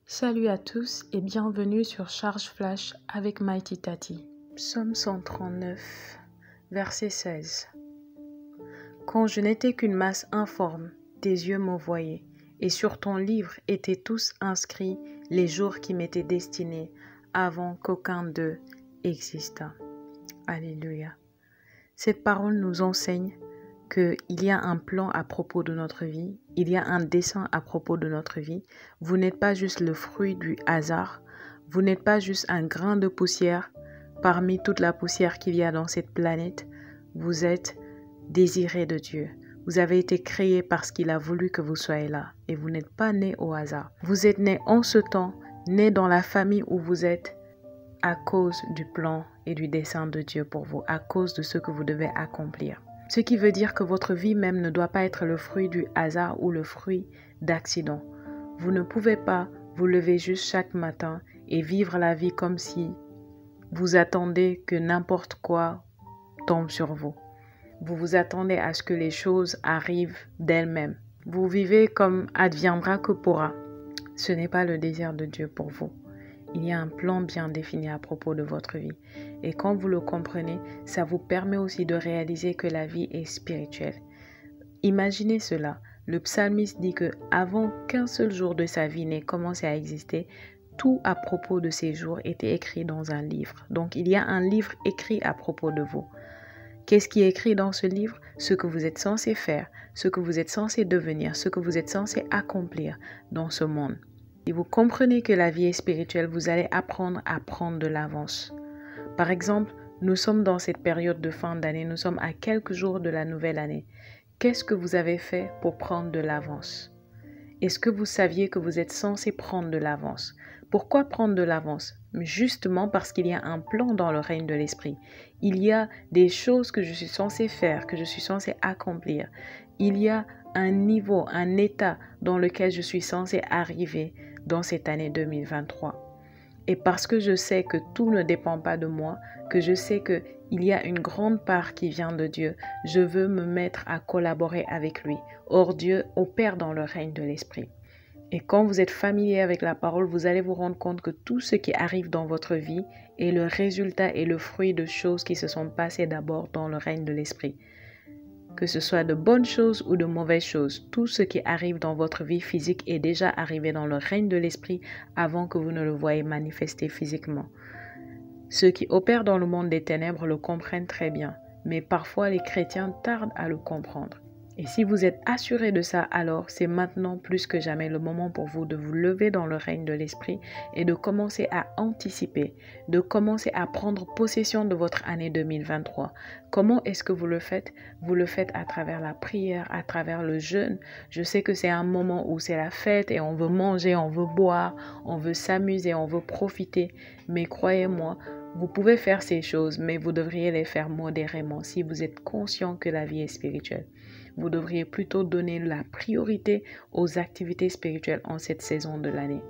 Salut à tous et bienvenue sur Charge Flash avec Mighty Tati. Psaume 139, verset 16. Quand je n'étais qu'une masse informe, tes yeux me voyaient, et sur ton livre étaient tous inscrits les jours qui m'étaient destinés avant qu'aucun d'eux existât. Alléluia. Cette parole nous enseigne qu'il y a un plan à propos de notre vie, il y a un dessein à propos de notre vie. Vous n'êtes pas juste le fruit du hasard, vous n'êtes pas juste un grain de poussière parmi toute la poussière qu'il y a dans cette planète. Vous êtes désiré de Dieu. Vous avez été créé parce qu'il a voulu que vous soyez là et vous n'êtes pas né au hasard. Vous êtes né en ce temps, né dans la famille où vous êtes à cause du plan et du dessein de Dieu pour vous, à cause de ce que vous devez accomplir. Ce qui veut dire que votre vie même ne doit pas être le fruit du hasard ou le fruit d'accidents. Vous ne pouvez pas vous lever juste chaque matin et vivre la vie comme si vous attendez que n'importe quoi tombe sur vous. Vous vous attendez à ce que les choses arrivent d'elles-mêmes. Vous vivez comme adviendra que pourra. Ce n'est pas le désir de Dieu pour vous. Il y a un plan bien défini à propos de votre vie. Et quand vous le comprenez, ça vous permet aussi de réaliser que la vie est spirituelle. Imaginez cela. Le psalmiste dit que avant qu'un seul jour de sa vie n'ait commencé à exister, tout à propos de ces jours était écrit dans un livre. Donc il y a un livre écrit à propos de vous. Qu'est-ce qui est écrit dans ce livre? Ce que vous êtes censé faire, ce que vous êtes censé devenir, ce que vous êtes censé accomplir dans ce monde. Si vous comprenez que la vie est spirituelle, vous allez apprendre à prendre de l'avance. Par exemple, nous sommes dans cette période de fin d'année, nous sommes à quelques jours de la nouvelle année. Qu'est-ce que vous avez fait pour prendre de l'avance? Est-ce que vous saviez que vous êtes censé prendre de l'avance? Pourquoi prendre de l'avance? Justement parce qu'il y a un plan dans le règne de l'esprit. Il y a des choses que je suis censé faire, que je suis censé accomplir. Il y a un niveau, un état dans lequel je suis censé arriver dans cette année 2023. Et parce que je sais que tout ne dépend pas de moi, que je sais qu'il y a une grande part qui vient de Dieu, je veux me mettre à collaborer avec lui. Or, Dieu opère dans le règne de l'esprit. Et quand vous êtes familier avec la parole, vous allez vous rendre compte que tout ce qui arrive dans votre vie est le résultat et le fruit de choses qui se sont passées d'abord dans le règne de l'esprit. Que ce soit de bonnes choses ou de mauvaises choses, tout ce qui arrive dans votre vie physique est déjà arrivé dans le règne de l'esprit avant que vous ne le voyez manifester physiquement. Ceux qui opèrent dans le monde des ténèbres le comprennent très bien, mais parfois les chrétiens tardent à le comprendre. Et si vous êtes assuré de ça, alors c'est maintenant plus que jamais le moment pour vous de vous lever dans le règne de l'esprit et de commencer à anticiper, de commencer à prendre possession de votre année 2023. Comment est-ce que vous le faites? Vous le faites à travers la prière, à travers le jeûne. Je sais que c'est un moment où c'est la fête et on veut manger, on veut boire, on veut s'amuser, on veut profiter. Mais croyez-moi, vous pouvez faire ces choses, mais vous devriez les faire modérément si vous êtes conscient que la vie est spirituelle. Vous devriez plutôt donner la priorité aux activités spirituelles en cette saison de l'année.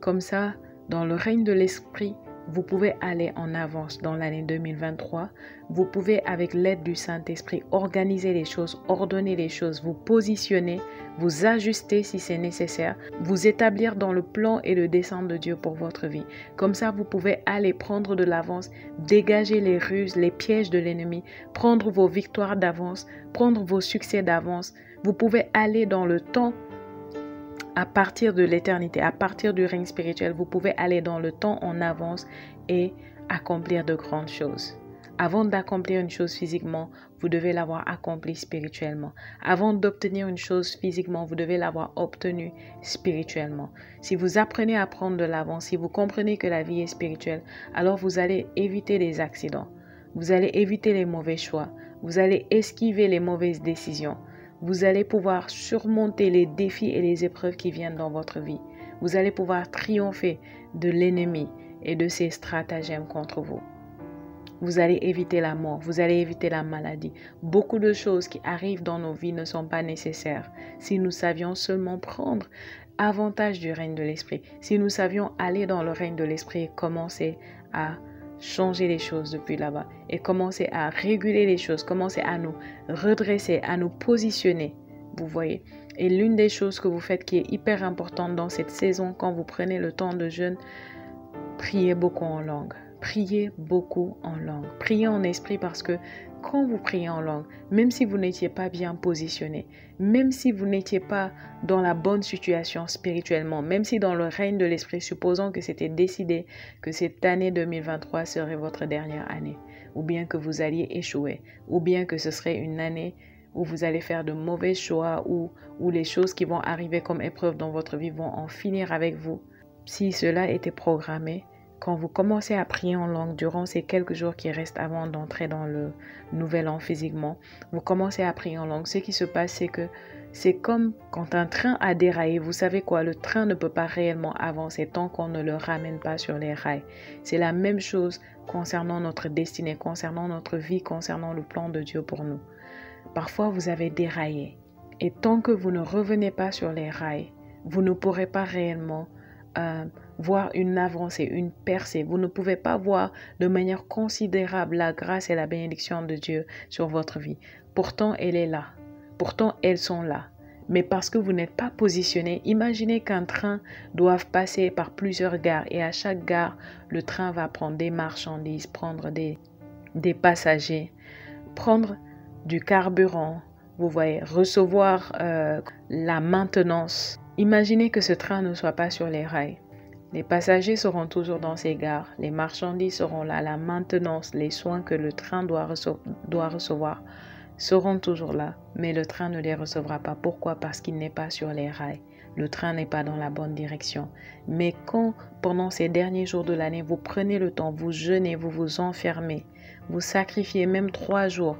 Comme ça, dans le règne de l'esprit, vous pouvez aller en avance dans l'année 2023. Vous pouvez, avec l'aide du Saint-Esprit, organiser les choses, ordonner les choses, vous positionner, vous ajuster si c'est nécessaire, vous établir dans le plan et le dessein de Dieu pour votre vie. Comme ça, vous pouvez aller prendre de l'avance, dégager les ruses, les pièges de l'ennemi, prendre vos victoires d'avance, prendre vos succès d'avance. Vous pouvez aller dans le temps. À partir de l'éternité, à partir du règne spirituel, vous pouvez aller dans le temps en avance et accomplir de grandes choses. Avant d'accomplir une chose physiquement, vous devez l'avoir accomplie spirituellement. Avant d'obtenir une chose physiquement, vous devez l'avoir obtenue spirituellement. Si vous apprenez à prendre de l'avance, si vous comprenez que la vie est spirituelle, alors vous allez éviter les accidents. Vous allez éviter les mauvais choix. Vous allez esquiver les mauvaises décisions. Vous allez pouvoir surmonter les défis et les épreuves qui viennent dans votre vie. Vous allez pouvoir triompher de l'ennemi et de ses stratagèmes contre vous. Vous allez éviter la mort, vous allez éviter la maladie. Beaucoup de choses qui arrivent dans nos vies ne sont pas nécessaires. Si nous savions seulement prendre avantage du règne de l'esprit, si nous savions aller dans le règne de l'esprit et commencer à changer les choses depuis là-bas et commencer à réguler les choses, commencer à nous redresser, à nous positionner. Vous voyez, Et l'une des choses que vous faites qui est hyper importante dans cette saison, quand vous prenez le temps de jeûne, priez beaucoup en langue. Priez beaucoup en langue. Priez en esprit parce que quand vous priez en langue, même si vous n'étiez pas bien positionné, même si vous n'étiez pas dans la bonne situation spirituellement, même si dans le règne de l'esprit, supposons que c'était décidé que cette année 2023 serait votre dernière année, ou bien que vous alliez échouer, ou bien que ce serait une année où vous allez faire de mauvais choix, où les choses qui vont arriver comme épreuve dans votre vie vont en finir avec vous. Si cela était programmé, quand vous commencez à prier en langue durant ces quelques jours qui restent avant d'entrer dans le nouvel an physiquement, vous commencez à prier en langue. Ce qui se passe, c'est que c'est comme quand un train a déraillé. Vous savez quoi? Le train ne peut pas réellement avancer tant qu'on ne le ramène pas sur les rails. C'est la même chose concernant notre destinée, concernant notre vie, concernant le plan de Dieu pour nous. Parfois, vous avez déraillé. Et tant que vous ne revenez pas sur les rails, vous ne pourrez pas réellement voir une avancée, une percée. Vous ne pouvez pas voir de manière considérable la grâce et la bénédiction de Dieu sur votre vie. Pourtant, elle est là. Pourtant, elles sont là. Mais parce que vous n'êtes pas positionné, imaginez qu'un train doive passer par plusieurs gares et à chaque gare, le train va prendre des marchandises, prendre des passagers, prendre du carburant, vous voyez, recevoir la maintenance. Imaginez que ce train ne soit pas sur les rails. Les passagers seront toujours dans ces gares, les marchandises seront là, la maintenance, les soins que le train doit recevoir seront toujours là, mais le train ne les recevra pas. Pourquoi? Parce qu'il n'est pas sur les rails. Le train n'est pas dans la bonne direction. Mais quand, pendant ces derniers jours de l'année, vous prenez le temps, vous jeûnez, vous vous enfermez, vous sacrifiez même 3 jours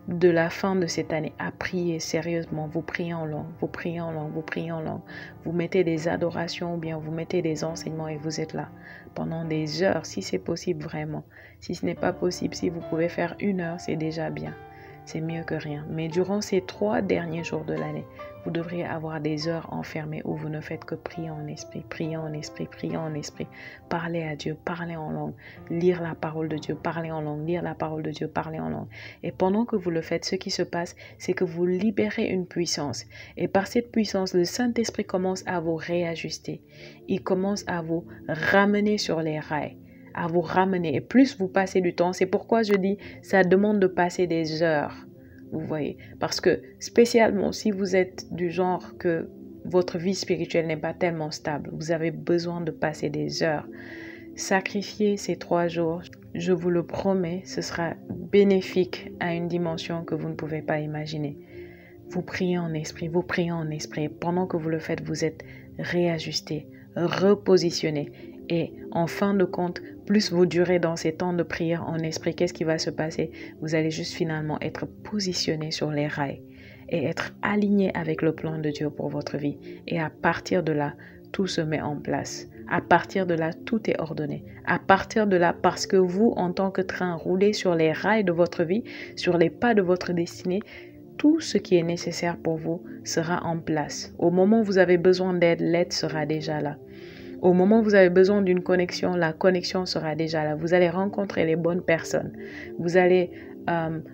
de la fin de cette année à prier sérieusement, vous priez en langue, vous priez en langue, vous priez en langue, vous mettez des adorations ou bien vous mettez des enseignements et vous êtes là pendant des heures, si c'est possible vraiment. Si ce n'est pas possible, si vous pouvez faire 1 heure, c'est déjà bien. C'est mieux que rien. Mais durant ces 3 derniers jours de l'année, vous devriez avoir des heures enfermées où vous ne faites que prier en esprit, prier en esprit, prier en esprit. Parler à Dieu, parler en langue, lire la parole de Dieu, parler en langue, lire la parole de Dieu, parler en langue. Et pendant que vous le faites, ce qui se passe, c'est que vous libérez une puissance. Et par cette puissance, le Saint-Esprit commence à vous réajuster. Il commence à vous ramener sur les rails, à vous ramener. Et plus vous passez du temps, c'est pourquoi je dis, ça demande de passer des heures. Vous voyez, parce que spécialement si vous êtes du genre que votre vie spirituelle n'est pas tellement stable, vous avez besoin de passer des heures. Sacrifiez ces 3 jours, je vous le promets, ce sera bénéfique à une dimension que vous ne pouvez pas imaginer. Vous priez en esprit, vous priez en esprit. Pendant que vous le faites, vous êtes réajusté, repositionné. Et en fin de compte, plus vous durez dans ces temps de prière en esprit, qu'est-ce qui va se passer? Vous allez juste finalement être positionné sur les rails et être aligné avec le plan de Dieu pour votre vie. Et à partir de là, tout se met en place. À partir de là, tout est ordonné. À partir de là, parce que vous, en tant que train, roulez sur les rails de votre vie, sur les pas de votre destinée, tout ce qui est nécessaire pour vous sera en place. Au moment où vous avez besoin d'aide, l'aide sera déjà là. Au moment où vous avez besoin d'une connexion, la connexion sera déjà là. Vous allez rencontrer les bonnes personnes. Vous allez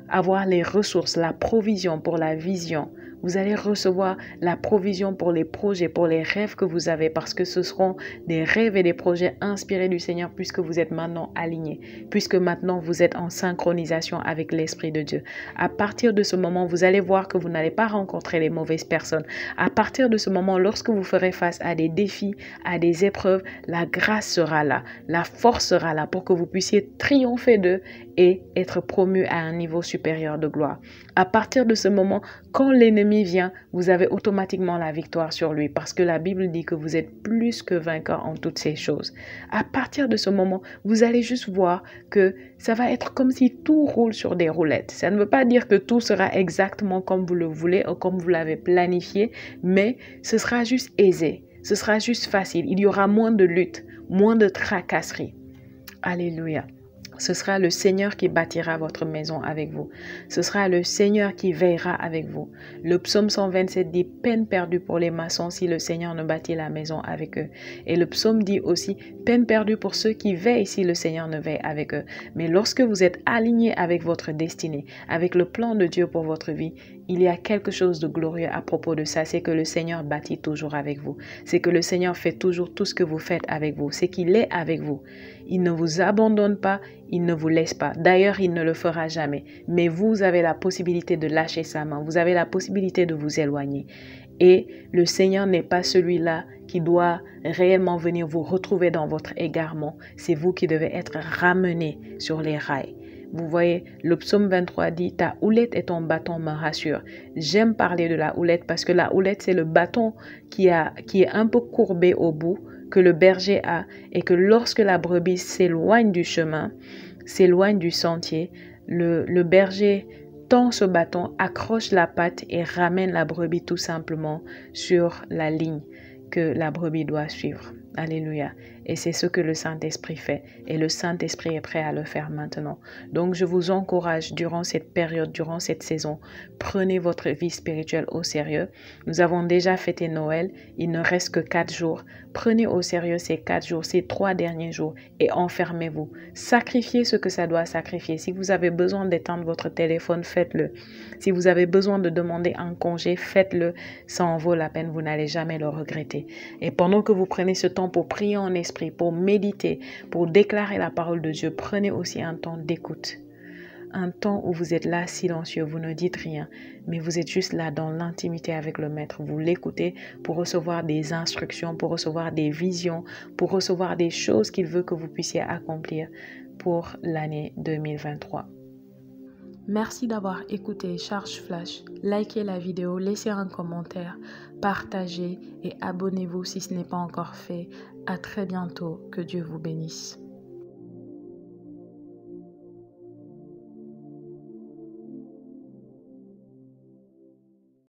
avoir les ressources, la provision pour la vision. Vous allez recevoir la provision pour les projets, pour les rêves que vous avez, parce que ce seront des rêves et des projets inspirés du Seigneur puisque vous êtes maintenant alignés, puisque maintenant vous êtes en synchronisation avec l'Esprit de Dieu. À partir de ce moment, vous allez voir que vous n'allez pas rencontrer les mauvaises personnes. À partir de ce moment, lorsque vous ferez face à des défis, à des épreuves, la grâce sera là, la force sera là pour que vous puissiez triompher d'eux et être promu à un niveau supérieur de gloire. À partir de ce moment, quand l'ennemi vient, vous avez automatiquement la victoire sur lui parce que la Bible dit que vous êtes plus que vainqueur en toutes ces choses. À partir de ce moment, vous allez juste voir que ça va être comme si tout roule sur des roulettes. Ça ne veut pas dire que tout sera exactement comme vous le voulez ou comme vous l'avez planifié, mais ce sera juste aisé, ce sera juste facile. Il y aura moins de lutte, moins de tracasserie. Alléluia. Ce sera le Seigneur qui bâtira votre maison avec vous. Ce sera le Seigneur qui veillera avec vous. Le psaume 127 dit « Peine perdue pour les maçons si le Seigneur ne bâtit la maison avec eux. » Et le psaume dit aussi « Peine perdue pour ceux qui veillent si le Seigneur ne veille avec eux. » Mais lorsque vous êtes aligné avec votre destinée, avec le plan de Dieu pour votre vie, il y a quelque chose de glorieux à propos de ça, c'est que le Seigneur bâtit toujours avec vous. C'est que le Seigneur fait toujours tout ce que vous faites avec vous. C'est qu'il est avec vous. Il ne vous abandonne pas, il ne vous laisse pas. D'ailleurs, il ne le fera jamais. Mais vous avez la possibilité de lâcher sa main. Vous avez la possibilité de vous éloigner. Et le Seigneur n'est pas celui-là qui doit réellement venir vous retrouver dans votre égarement. C'est vous qui devez être ramené sur les rails. Vous voyez, le psaume 23 dit « Ta houlette et ton bâton me rassurent ». J'aime parler de la houlette parce que la houlette, c'est le bâton qui est un peu courbé au bout, que le berger a, et que lorsque la brebis s'éloigne du chemin, s'éloigne du sentier, le berger tend ce bâton, accroche la patte et ramène la brebis tout simplement sur la ligne que la brebis doit suivre. Alléluia. Et c'est ce que le Saint-Esprit fait. Et le Saint-Esprit est prêt à le faire maintenant. Donc je vous encourage durant cette période, durant cette saison, prenez votre vie spirituelle au sérieux. Nous avons déjà fêté Noël. Il ne reste que 4 jours. Prenez au sérieux ces 4 jours, ces 3 derniers jours et enfermez-vous. Sacrifiez ce que ça doit sacrifier. Si vous avez besoin d'éteindre votre téléphone, faites-le. Si vous avez besoin de demander un congé, faites-le. Ça en vaut la peine. Vous n'allez jamais le regretter. Et pendant que vous prenez ce temps pour prier en esprit, pour méditer, pour déclarer la parole de Dieu, prenez aussi un temps d'écoute. Un temps où vous êtes là silencieux, vous ne dites rien, mais vous êtes juste là dans l'intimité avec le Maître. Vous l'écoutez pour recevoir des instructions, pour recevoir des visions, pour recevoir des choses qu'il veut que vous puissiez accomplir pour l'année 2023. Merci d'avoir écouté Charge Flash. Likez la vidéo, laissez un commentaire, partagez et abonnez-vous si ce n'est pas encore fait. À très bientôt. Que Dieu vous bénisse.